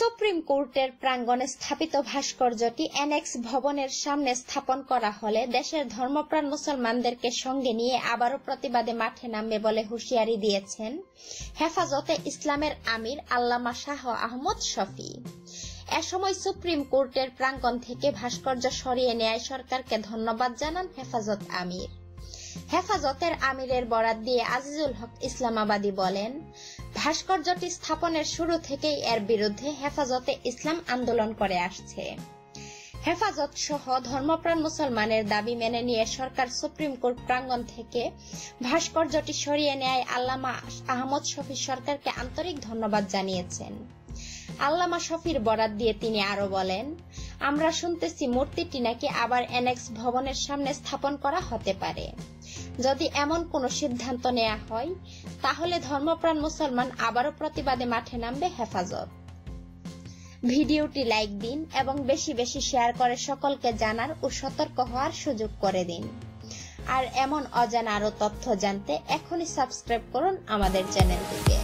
Supreme কোর্টের প্রাঙ্গণে স্থাপিত ভাস্কর্যটি অ্যানেক্স ভবনের সামনে স্থাপন করা হলে দেশের ধর্মপ্রাণ মুসলমানদেরকে সঙ্গে নিয়ে আবারও প্রতিবাদে মাঠে নামবে বলে হুঁশিয়ারি দিয়েছেন হেফাজতে ইসলামের আমির আল্লামা শাহ আহমদ শফি। এ সময় সুপ্রিম কোর্টের প্রাঙ্গণ থেকে ভাস্কর্য সরিয়ে নেয় সরকারকে ধন্যবাদ জানান হেফাজত আমির। হেফাজতের আমিরের বরাত দিয়ে আজিজুল হক ইসলামাবাদী বলেন, ভাস্কর্যটি স্থাপনের শুরু থেকেই এর বিরুদ্ধে হেফাজতে ইসলাম আন্দোলন করে আসছে। হেফাজত সহ ধর্মপ্রাণ মুসলমানের দাবি মেনে নিয়ে সরকার সুপ্রিম কোর্ট প্রাঙ্গণ থেকে ভাস্কর্যটি সরিয়ে নেয় আল্লামা আহমদ শফি সরকারকে আন্তরিক ধন্যবাদ জানিয়েছেন। আল্লামা শফির বরাত দিয়ে তিনি আরো বলেন, আমরা শুনতেছি মূর্তিটি নাকি আবার অ্যানেক্স ভবনের সামনে স্থাপন করা হতে পারে। যদি এমন কোনো সিদ্ধান্ত নেওয়া হয় তাহলে ধর্মপ্রাণ মুসলমান আবারও প্রতিবাদে মাঠে নামবে হেফাজত। ভিডিওটি লাইক দিন এবং বেশি বেশি শেয়ার করে সকলকে জানার ও সতর্ক হওয়ার সুযোগ করে দিন। আর এমন অজানা আরো তথ্য জানতে এখনই সাবস্ক্রাইব করুন আমাদের চ্যানেলটিকে।